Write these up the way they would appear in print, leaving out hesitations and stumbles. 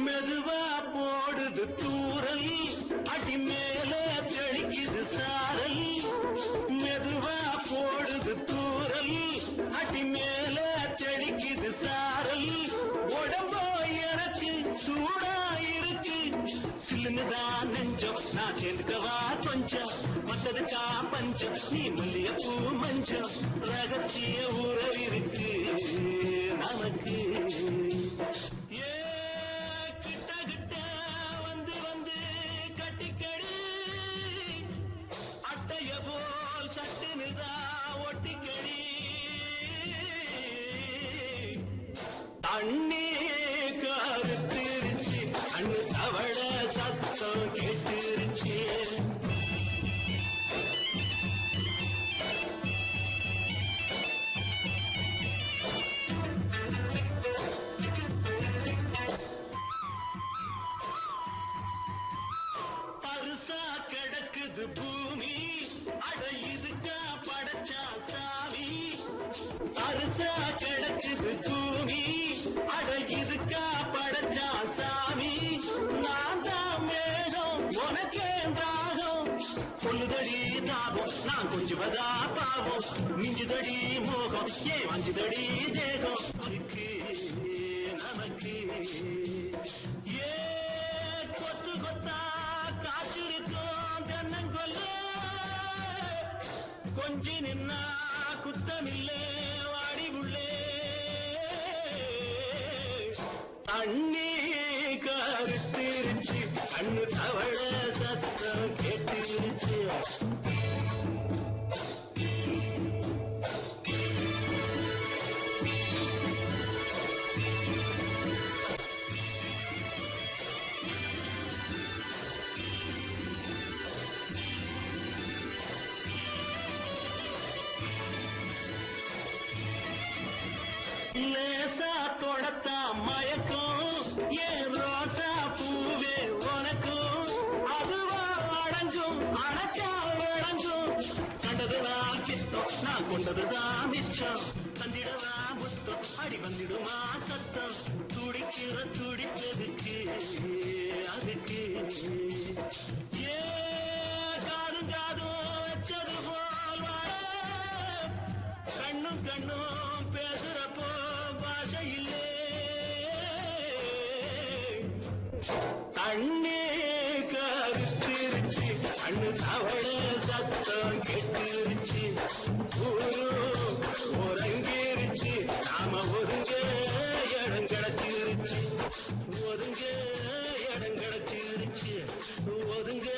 மெதுவா போடுது தூரல், அடி மேல தெளிக்குது சாரல். மெதுவா போடுது தூரல், அடி மேல தெளிக்குது சாரல். உடம்போ எனக்கு சூடா இருக்கு, சில்லுதான் நெஞ்சம், நான் சேர்ந்துக்கவா கொஞ்சம். மத்ததுக்கா பஞ்சம், நீ மல்லிய பூ மஞ்சம். ரகசிய உறவிருக்கு நமக்கு. அண்ணே கருத்திருச்சு, அண்ணு தவள சத்தம் கேட்டுருச்சு. பரிசா கிடக்குது பூமி, அட இதுக்கா படைச்சா சாமி. பரிசா கிடக்குது பூமி, அட இதுக்கா படைச்சா சாமி. நான் தான் மேகம், உனக்கே தாகம். சொல்லுதடி தாபம், நான் கொஞ்சுவதா பாவம். மிஞ்சுதடி மோகம், ஏன் வஞ்சுதடி தேகம். நமக்கு ஏ கொத்து கொத்தா காற்றிருக்கும் தென்னங்கொல்ல. கொஞ்சி நின்னா குத்தமில்லே வாடி உள்ளே. அண்ணே கருத்திருச்சு, அண்ணு தவள சத்தம் கேட்டுருச்சு. லேசா தொடத்தா மயக்கம், ஏன் ரோசா பூவே உனக்கும். அதுவா அடங்கும், அடைச்சா விளங்கும். கண்டதுதான் கித்தம், நான் கொண்டதுதான் மிச்சம். தந்திடவா முத்தம், அடி வந்திடுமா சத்தம். துடிக்கிற துடிப்பதுக்கு அதுக்கு. ஏ காதும் காதும் வச்சது போல் வாழ, கண்ணும் கண்ணும் பேசுறப்போ பாஷை இல்லே. கண்ணே கருத்திருச்சு, அண்ணு தவள சத்தம் கெட்டுருச்சு. ஒருங்கிருச்சு, நாம ஒருங்க இடம் கிடைச்சிருச்சு. ஒருங்க இடம் கிடைச்சிருச்சு, ஒருங்க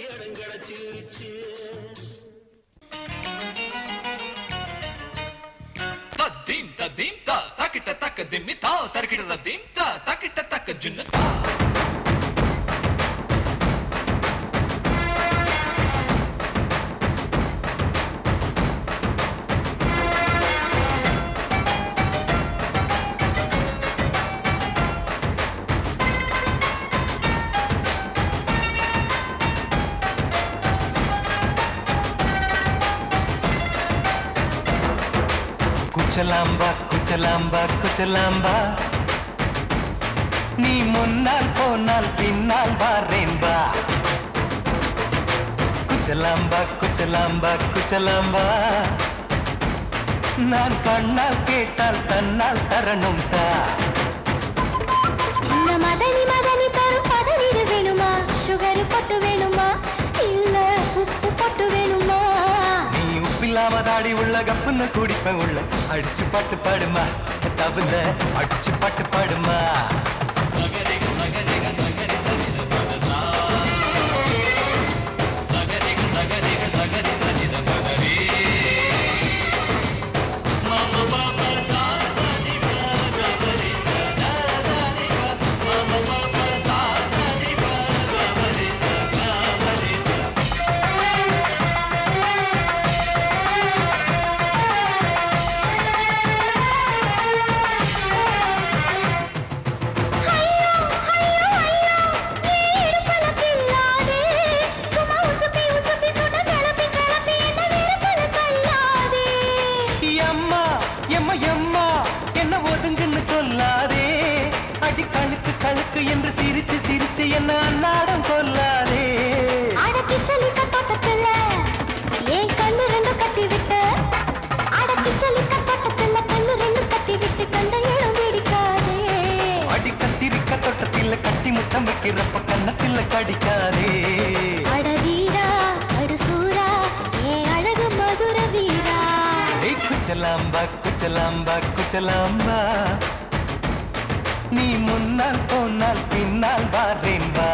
இடம் கிடைச்சிருச்சு. தீம் தீம் தா தக்கிட்ட தக்க திம்மி தா தர்க்கிட்ட தீம் தா தக்கிட்ட தக்க ஜுன்ன தா. குச்சலாம்பா குச்சலாம்பா குச்சலாம்பா நீ முன்னால் போனால் பின்னால் வாரேன்பா குச்சலாம்பா குச்சலாம்பா குச்சலாம்பா நான் கண்ணால் கேட்டால் தன்னால் தரணும் தா சின்ன மதனி மதனி தரும் பதநீர் வேணுமா சுகர் பொட்டு வேணுமா இல்ல உப்பு பொட்டு வேணுமா நீ உப்பில்லாம தாடி உள்ள கப்புன்னு குடிப்ப உள்ள அடிச்சு பாட்டு பாடுமா தவிர அடிச்சு பாட்டு பாடுமா சொல்லாதே அடி கழுக்கு கழுக்கு என்று சிரிச்சு சிரிச்சு என்ன அன்னாடம் கொல்லாதே அடக்கி சொல்லிக்க தோட்டத்துல ஏன் கண்ணு ரெண்டு கட்டி விட்டு அடக்கி சொல்லிக்க தோட்டத்துல கண்ணு ரெண்டு கட்டி விட்டு கண்ட இடம் பிடிக்காதே அடி கத்திரிக்க தோட்டத்தில் கட்டி முத்தம் வைக்கிறப்ப கண்ணத்தில் கடிக்காதே அட வீரா அடு சூரா ஏன் அழகு மதுர வீரா குச்சலாம்பா குச்சலாம்பா குச்சலாம்பா நீ முன்னால் போனால் பின்னால் வாரேன்பா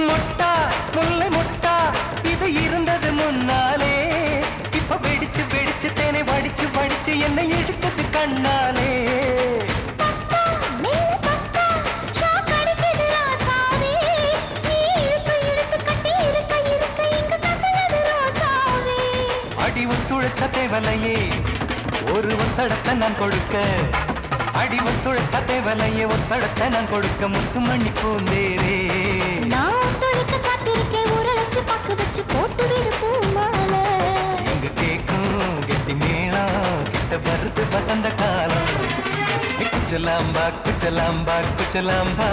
முட்டா முல்லை முட்டா இது இருந்தது முன்னாலே இப்ப வெடிச்சு வெடிச்சு தேனை வடிச்சு வடிச்சு என்னை எடுத்தது கண்ணாலே அடி ஒத்துழைச்ச தேவலையே ஒரு ஒத்தடத்தை நான் கொடுக்க அடி ஒத்துழைச்ச தேவலையே ஒத்தடத்தை நான் கொடுக்க முத்துமணி பூந்தேரே நான் தொழிக்க காத்திருக்கேன் உரளைச்சு பக்கு வச்சு போட்டு விடு பூமாலை எங்க கேக்கும் கெட்டி மேளம் கிட்ட வருது வசந்த காலம் குச்சலாம்பா குச்சலாம்பா குச்சலாம்பா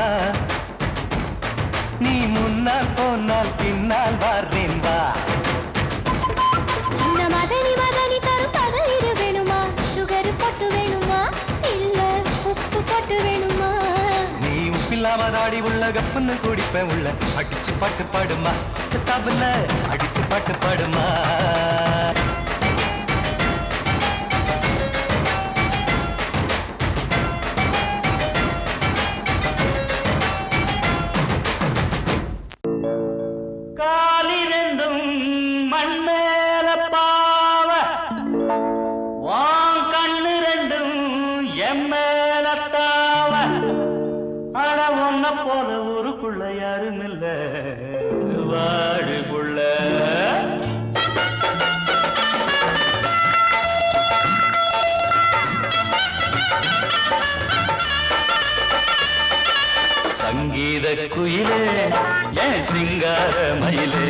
நீ முன்னால் போனால் பின்னால் வாரேன்பா சின்ன மதனி மதனி தரும் பதநீர் வேணுமா சுகர் பொட்டு வேணுமா இல்ல உப்பு பொட்டு வேணுமா நீ உப்பில்லாம தாடி உள்ள கப்புன்னு குடிப்ப உள்ள அடிச்சு பாட்டு பாடுமா தபல அடிச்சு பாட்டு பாடுமா காலிரண்டும் மண்மேல பாவ வான் கண்ணு ரெண்டும் எம்மேல தாவ ஆனா ஒன்ன போல ஊருக்குள்ள யாரும் இல்ல வாழுக்குள்ள சங்கீத குயிலே ஏன் சிங்கார மயிலே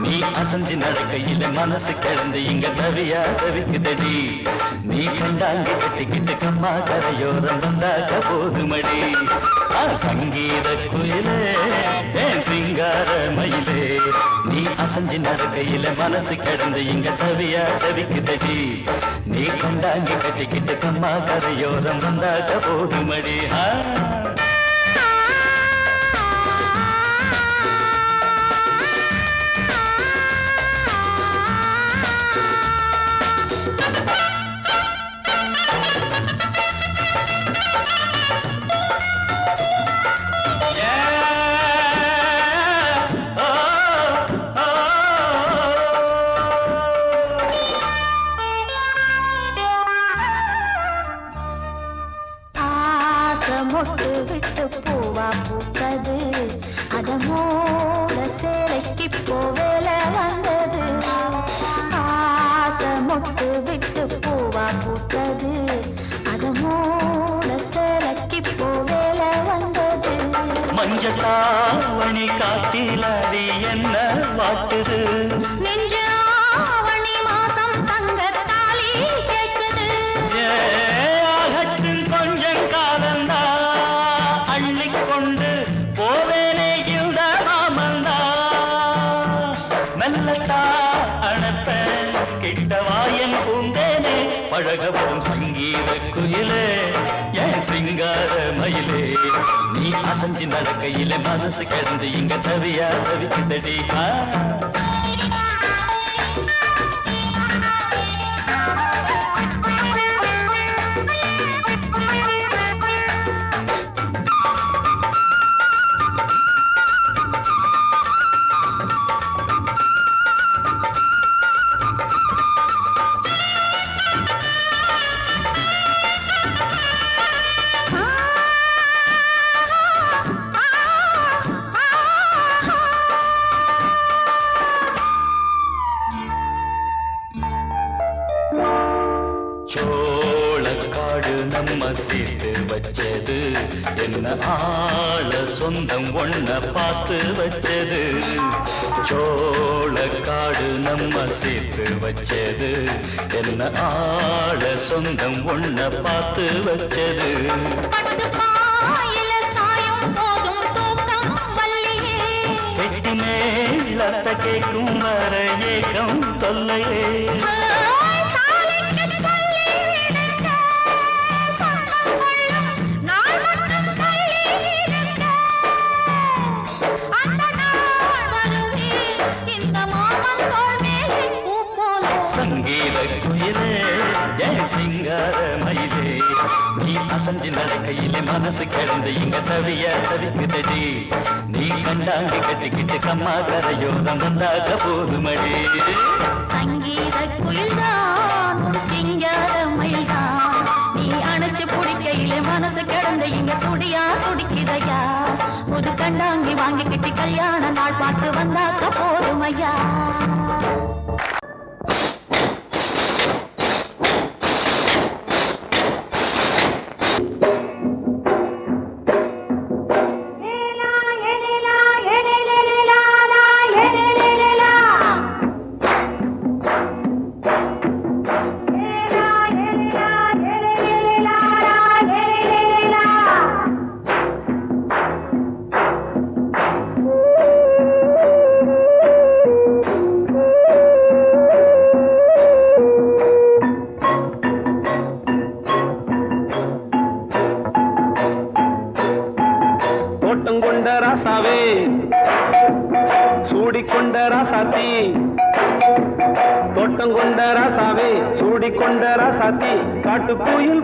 நீ அசஞ்சு நடக்கையில மனசு கிடந்து இங்க தவியா தவிக்குதடி நீ கண்டாங்கி கட்டிக்கிட்டு கம்மா கரையோரம் வந்தாக்க போதுமடி சங்கீத குயிலே ஏன் சிங்கார மயிலே நீ அசஞ்சு நடக்கையில மனசு கிடந்து இங்க தவியா தவிக்குதடி நீ கண்டாங்கி கட்டிக்கிட்டு கம்மா கரையோரம் வந்தாக்க போதுமடி மொட்டு பனி காத்திலாடி என்ன வாட்டுது நெஞ்சு ஆவணி மாசம் தங்கத்தாலி கேட்குது ஆகட்டும் கொஞ்சம் காலந்தா அள்ளிக்கொண்டு போவேனே இந்த மாமந்தா மெல்லத்தா அணப்ப கிட்டவாயன் பூந்தேனே பழகவும் சங்கீத குயிலே என் சிங்கார மயிலே நீ அசஞ்சி நடக்கையில மனசு கிடந்து இங்க தவியா தவிக்குதடி சோளக்காடு நம்ம சேர்த்து வச்சது என்ன ஆள சொந்தம் ஒன்ன பார்த்து வச்சது சோளக்காடு நம்ம சேர்த்து வச்சது என்ன ஆள சொந்தம் ஒன்ன பார்த்து வச்சது கெட்டி மேலத்த கேட்கும் வர ஏகம் தொல்லையே சங்கீத குயிலே என் சிங்கார மயிலே நீ அசஞ்சு நடக்கையிலே மனசு கிடந்து இங்க தவிய தவிக்குதடி நீ கண்டாங்கி கட்டிக்கிட்டு கம்மா கரையோரம் வந்தாக போதுமடி சங்கீத குயில்தான் சிங்கார மயில்தான் நீ அணைச்சு பிடிக்கையிலே மனசு கிடந்து இங்க துடியா துடிக்குதையா புது கண்டாங்கி வாங்கிக்கிட்டு கல்யாண நாள் பார்த்து வந்தாக்க போதுமையா தோட்டம் கொண்ட ராசாவே சூடிக்கொண்ட ராசாத்தி காட்டு கோயில்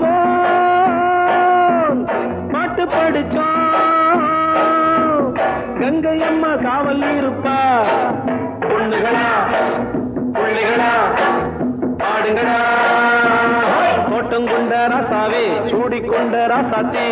பாட்டு படிச்சோம் கங்கை அம்மா காவல் இருப்பா பொண்ணுகளா பிள்ளைகளா ஆடுங்களா தோட்டம் கொண்ட ராசாவே சூடிக்கொண்ட ராசாத்தி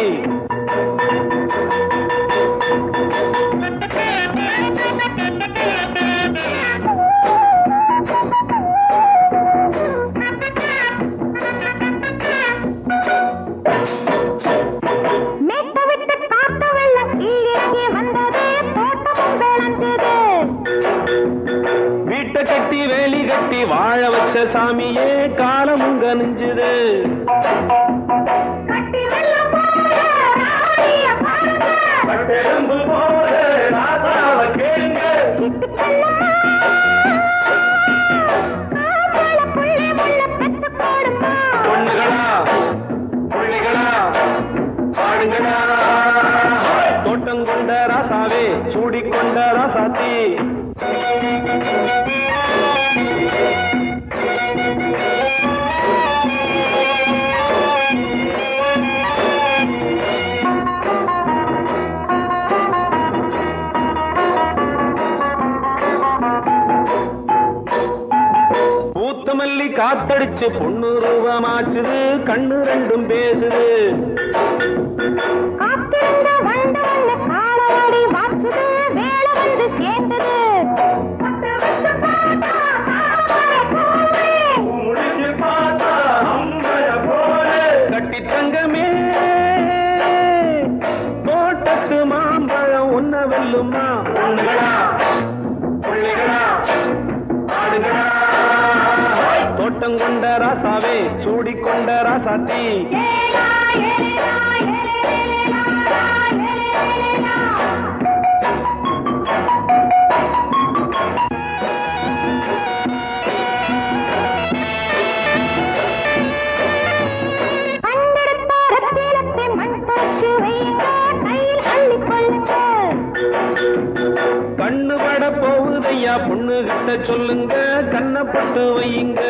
கட்டி வேலி கட்டி வாழ வச்ச சாமியே காலமும் கனிஞ்சுது பொண்ணுகளா பிள்ளைகளா பாடுங்களா தோட்டம் கொண்ட ராசாவே சூடிக்கொண்ட ராசாத்தி மல்லி காத்தடிச்சு பொண்ணு ரூபமாச்சுது கண்ணு ரெண்டும் பேசுது கட்டி தங்கமே தோட்டத்து மாம்பழம் ஒன்ன வெல்லுமா தோட்டம் கொண்ட ராசாவே சூடிக்கொண்ட ராசாத்தி கண்ணு பட போகுதையா பொண்ணு கிட்ட சொல்லுங்க கண்ணப்பட்டு வையுங்க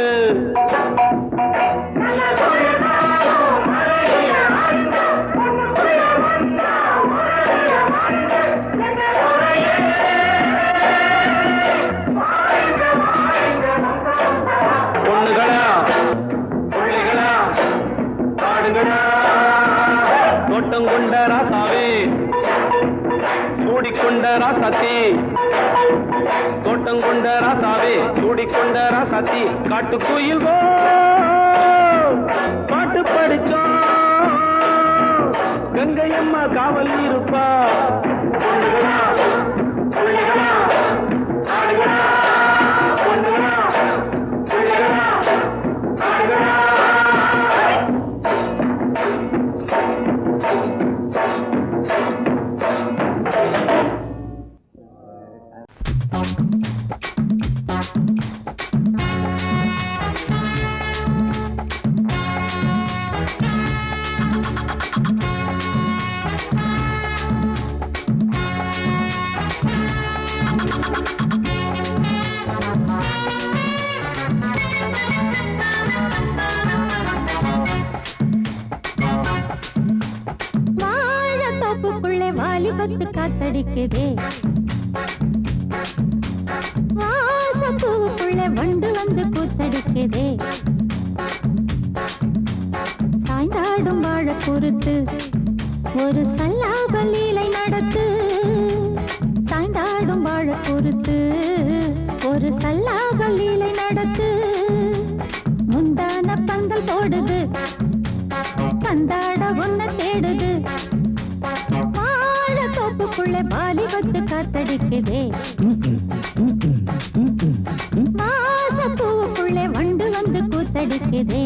பொண்ணுகளா பிள்ளைகளா காடுகளா தோட்டம் கொண்ட ராசாவே சூடிக்கொண்ட ராசாத்தி தோட்டம் கொண்ட ராசாவே சூடிக்கொண்ட ராசாத்தி காட்டுக்குயில் பாட்டு படிச்சோம் கங்கையம்மா காவல் இருப்பா பொண்ணுகளா பிள்ளைகளா ஆடுகளா பொண்ணுகளா பிள்ளைகளா ஆடுகளா வாலிபத்து காத்தடிக்குதே வாசப்பூவுக்குள்ள வண்டு வந்து கூத்தடிக்குதே சாய்ந்தாடும் வாழ பொறுத்து ஒரு சல்லாப லீலை நடத்து சாய்ந்தாடும் வாழ பொறுத்து ஒரு சல்லாப லீலை நடத்து முந்தான பந்தல் போடுது பந்தாட ஒன்ன தேடுது தோப்புக்குள்ளே வாலிபத்து காத்தடிக்குதே வாசப்பூவுக்குள்ளே வண்டு வந்து கூத்தடிக்குதே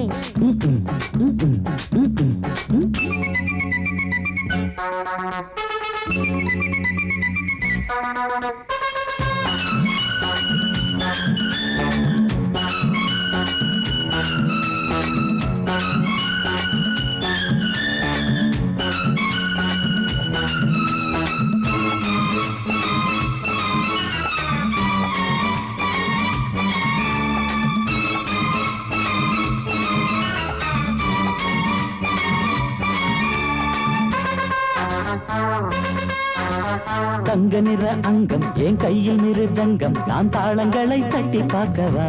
தங்க நிற அங்கம் என் கையில் மிருதங்கம் நான் தாளங்களை தட்டி பார்க்கவா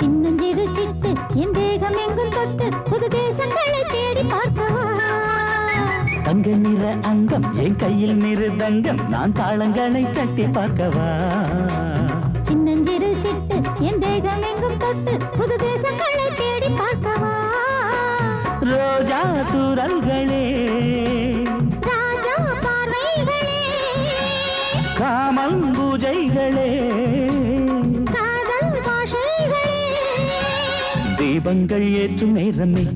சின்னஞ்சிறு சிட்டு என் தேகம் எங்கும் தொட்டு புது தேசங்களை தேடி பார்க்கவா தங்க நிற அங்கம் என் கையில் மிருதங்கம் நான் தாளங்களை தட்டி பார்க்கவா சின்னஞ்சிறு சிட்டு என் தேகம் எங்கும் தொட்டு புது தேசங்களை தேடி பார்க்கவா ரோஜா தூரல்களே ராஜா பார்வைகளே காமம் பூஜைகளே காதல் பாஷைகளே தீபங்கள் ஏற்றும் நேரமே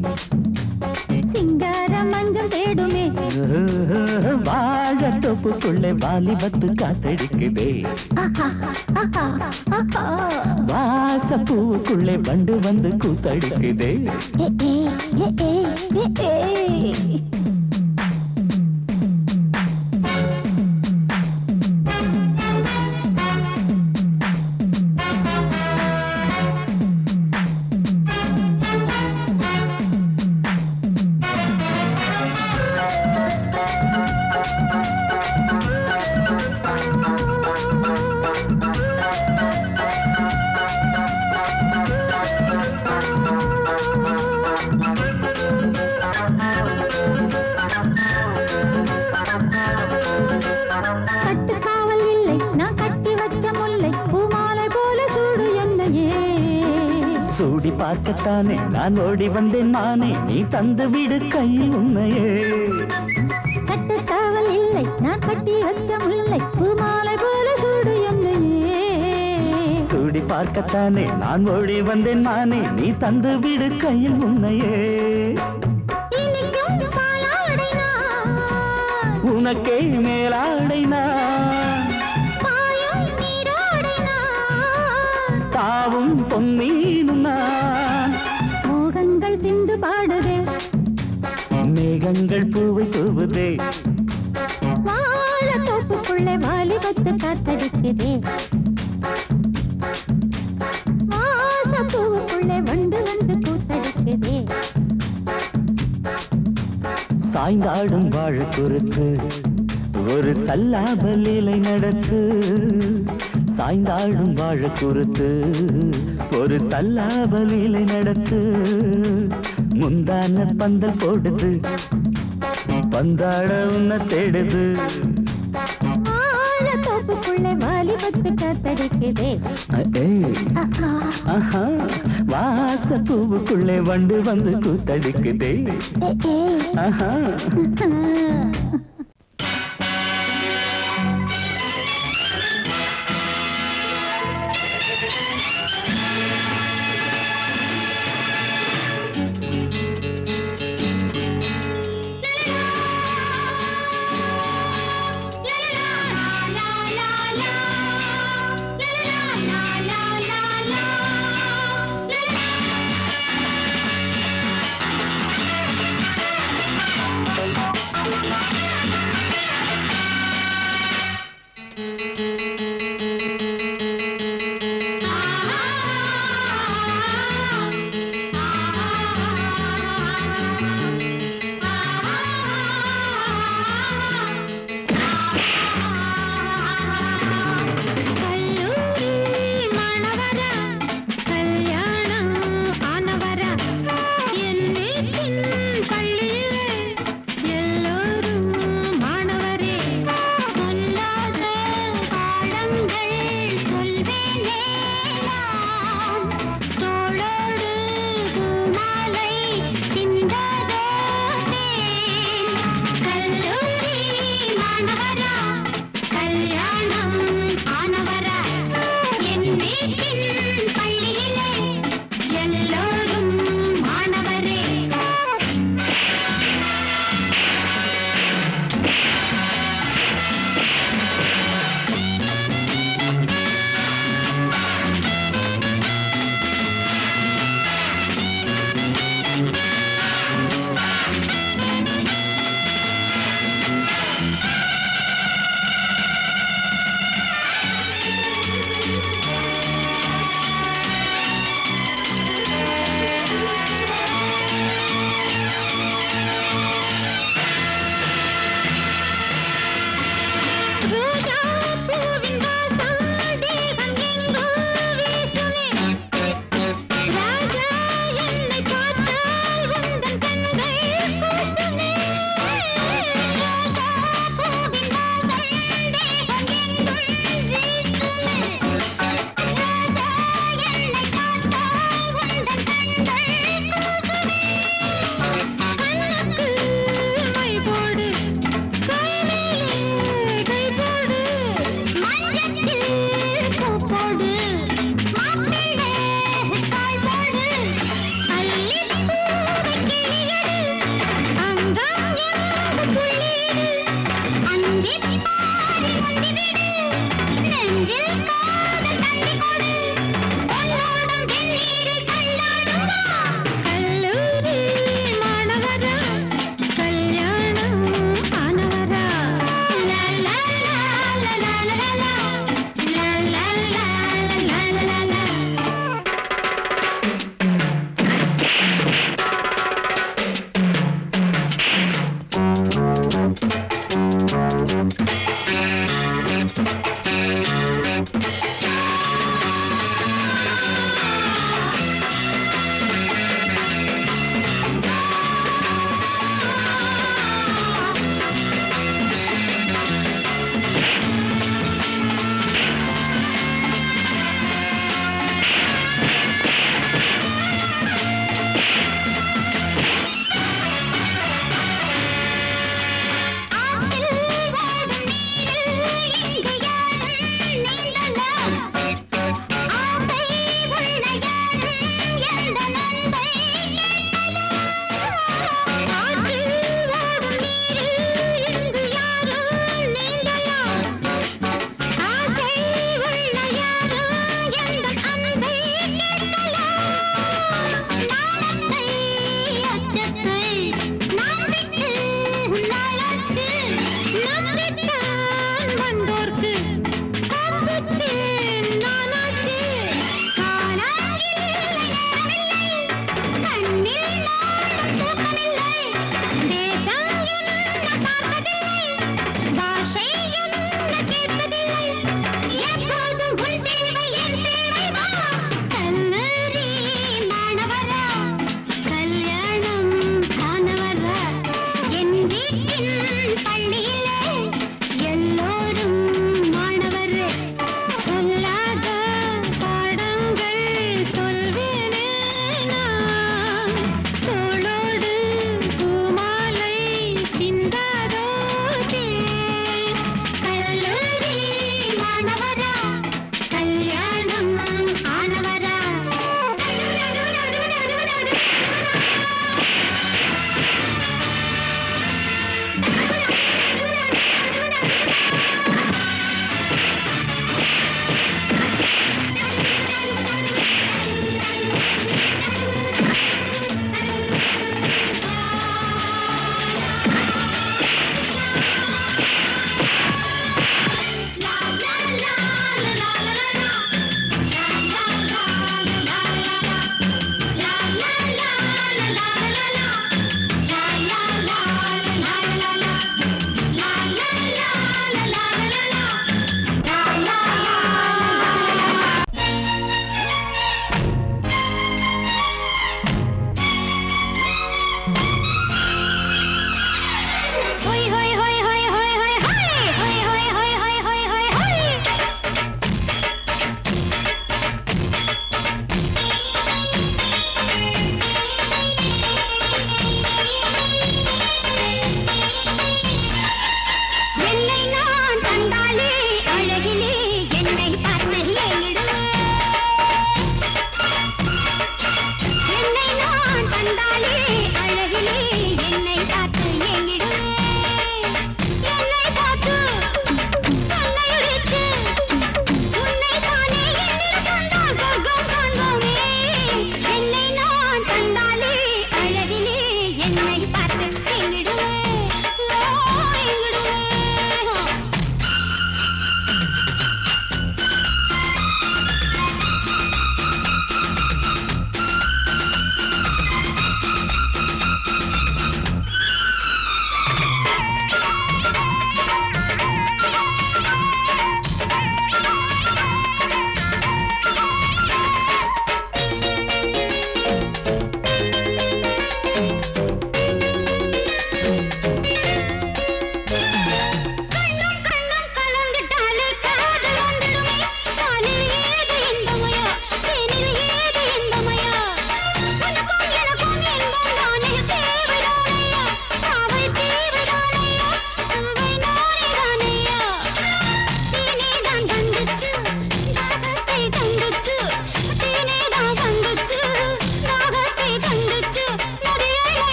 சிங்கார மஞ்சள் தேடுமே வாழ தொப்புக்குள்ளே வாலிபத்து காத்தடிக்குதே வாசப்பூவுக்குள்ளே வண்டு வந்து கூத்தடிக்குதே சூடி பார்க்கத்தானே நான் ஓடி வந்தேன் மானே நீ தந்து விடு கையில் உண்மையே கட்டுக்காவல் இல்லை நான் கட்டி வச்ச முல்லை பூமாலை போல சூடு என்னையே சூடி ஜோடி பார்க்கத்தானே நான் ஓடி வந்தேன் மானே, நீ தந்து விடு கையில் உன்னையே. இனிக்கும் பாலாடை நான், உனக்கே மேலாடை நான், பாயும் நீரோடை நான், தாவும் பொன்மீனும் நான். மோகங்கள் சிந்து பாடுதே, மேகங்கள் பூவை தூவுதே, வாழ தோப்புக்குள்ளே வாலிபத்து காத்தடிக்குதே, வாசப்பூவுக்குள்ளே வண்டு வந்து கூத்தடிக்குதே. சாய்ந்தாடும் வாழ குறுக்கு ஒரு சல்லாப லீலை நடக்கு. சாய்ந்தாடும் வாழ குறுக்கு ஒரு சல்லாப லீலை நடக்கு. முந்தான பந்தல் போடுது, பந்தாட உன்னை தேடுது. வாழ தோப்புக்குள்ளே வாலிபத்து காத்தடிக்குதே. ஆஹா, வாச பூவுக்குள்ளே வண்டு வந்து கூத்தடிக்குதே. ஆஹா.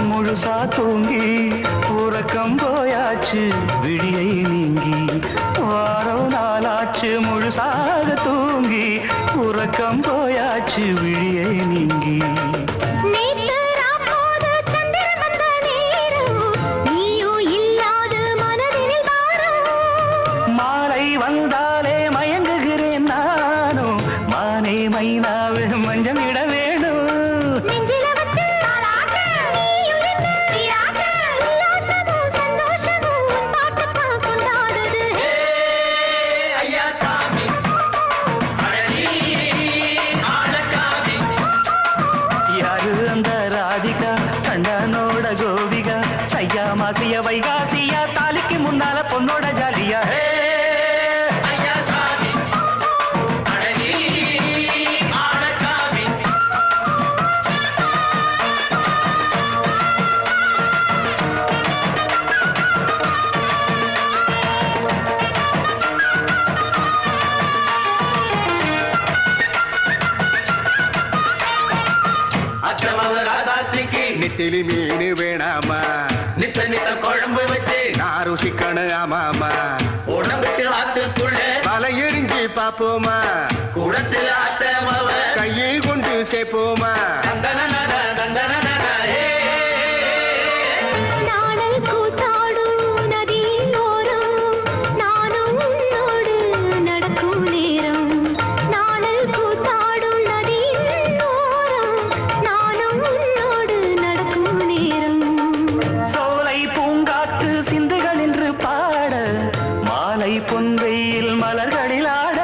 முழுசா தூங்கி உறக்கம் போயாச்சு விடியை நீங்கி வாரம் நாளாச்சு முழுசாக தூங்கி உறக்கம் போயாச்சு விடியை நீங்கி மாலை வந்தாலே மயங்குகிறேன் நானும் மானே மைனாவே மஞ்சள் இட வேணும் மாசிய வைகாசியா தாலிக்கு முன்னால பொண்ணோட ஜாலியா ஐயா சாமி அடனி ஆளச்சாமி அச்சமவ ராசாத்திக்கு நெத்திலி மீன் வேணாமா நித்த நித்த குழம்பு வச்சு நான் ருசிக்கணும் ஆமாமா உடம்புக்கு ஆத்துக்குள்ள பல எரிஞ்சு பாப்போமா குடத்துல அத்தமவ கையை கொண்டு சேர்ப்போமா தந்தன தந்தன நாடல் கூத்தாடும் நதியின் ஓரம் நானும் உன்னோடு நடக்கும் நேரம் நாடல் கூத்தாடும் நதியின் ஓரம் நானும் உன்னோடு நடக்கும் நேரம் சோலை பூங்காற்று சிந்துகள் என்று பாட மாலை பொன்வெயில் மலர்களில் ஆட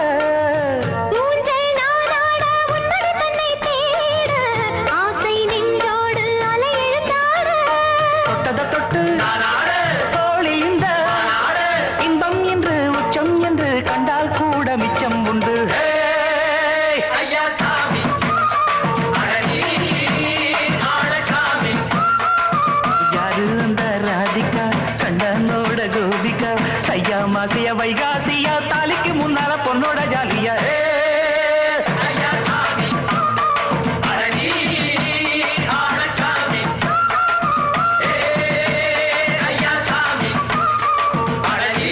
ஊஞ்சல் நானாட உன்னடி தன்னை தேட ஆசை நின்றோடு அலையெழுந்தாட தொட்டத தொட்டு தோழி இந்த இன்பம் என்று உச்சம் என்று கண்டால் கூட மிச்சம் உண்டு ஐயா சாமி அடனி ஆளச்சாமி யாரு அந்த ராதிகா கண்டனோட கோபிகா சையா மாசிய வைகாசியா தாலிக்கு முன்னால பொண்ணோட ஜாலியா ஐயா சாமி அடனி ஆளச்சாமி ஐயா சாமி அடனி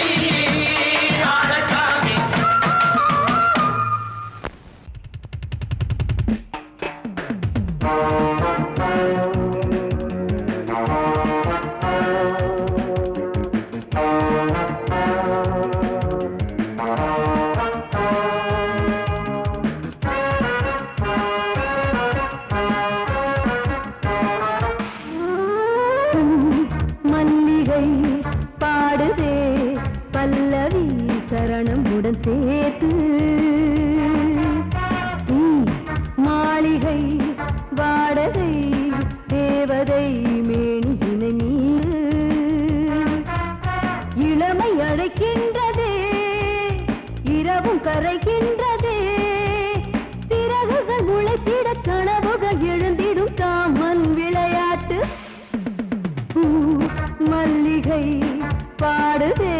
ஆளச்சாமி மல்லிகை பாடுதே பல்லவி சரணம் உடன் சேர்த்து மாளிகை வாடகை தேவதை மேனியினை மீது இளமை அழைக்கின்றதே இரவும் கரைகின்றதே சிறகுகள் முளைத்திட கனவுகள் எழுந்திடும் காமன் விளையாட்டு மல்லிகை பாடுதே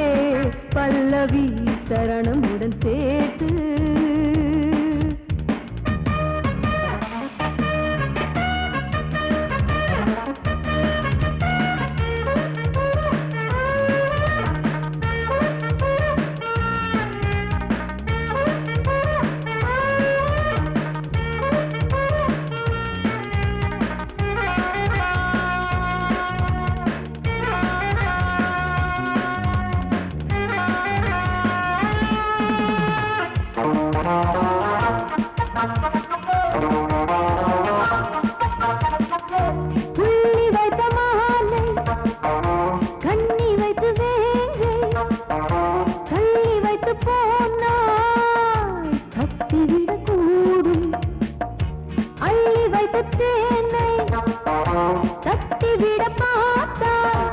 பல்லவி சரணம் உடன் சேர்த்து புள்ளி வைத்த மாலை கண்ணி வைத்து வேங்கை கள்ளி வைத்து போனாய் தப்பிவிட கூடும் அள்ளி வைத்த தேனை தட்டிவிட பார்த்தாய்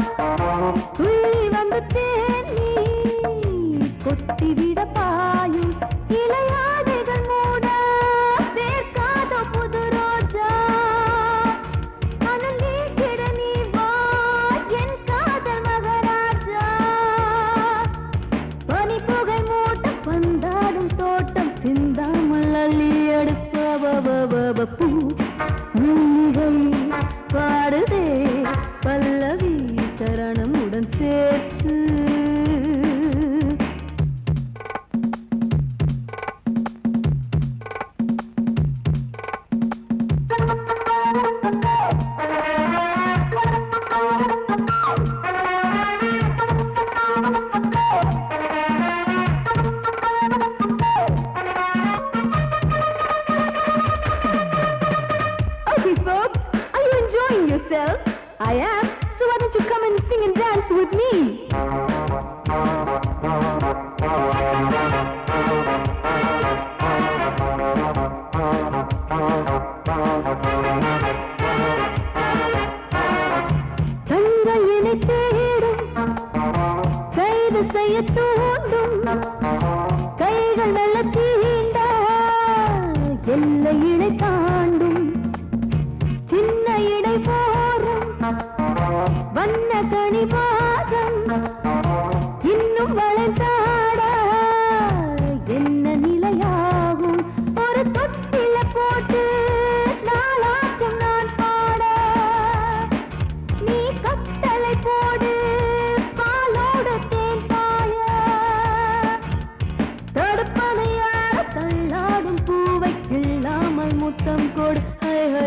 துள்ளி வந்து தேனி கொட்டிவிட பாயும் இளையாடைகள் மூட சேர்க்காத புது ரோஜா மணல் நீக்கிட நீ வா என் காதல் மகராஜா பனி புகை மூட்டம் வந்தாடும் தோட்டம் சிந்தாமல் அள்ளி எடுக்க பூ மூலிகை பாடுதே பல்லவி சரணம் உடன் சேர்த்து Okay, folks, are you enjoying yourself? I am. So why don't you come and sing and dance with me? சங்கையினை தேடி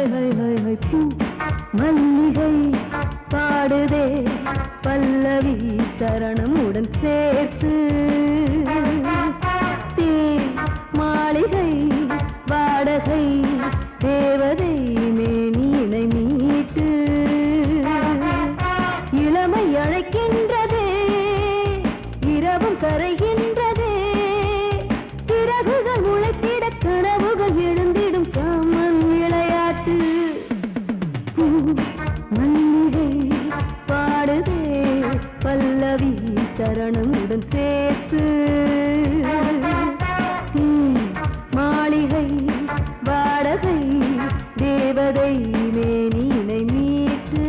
பூ மல்லிகை பாடுதே பல்லவி சரணமுடன் சேர்த்து மாளிகை வாடகை தேவதை மேனியினை மீட்டு இளமை அழைக்கின்றதே இரவும் கரைகின்றதே சிறகுகள் முளைத்திட கனவுகள் எழுந்திடும் காமன் விளையாட்டு மல்லிகை பாடுதே பல்லவி சரணமுடன் சேர்த்து மாளிகை வாடகை தேவதை மேனினை மீட்டு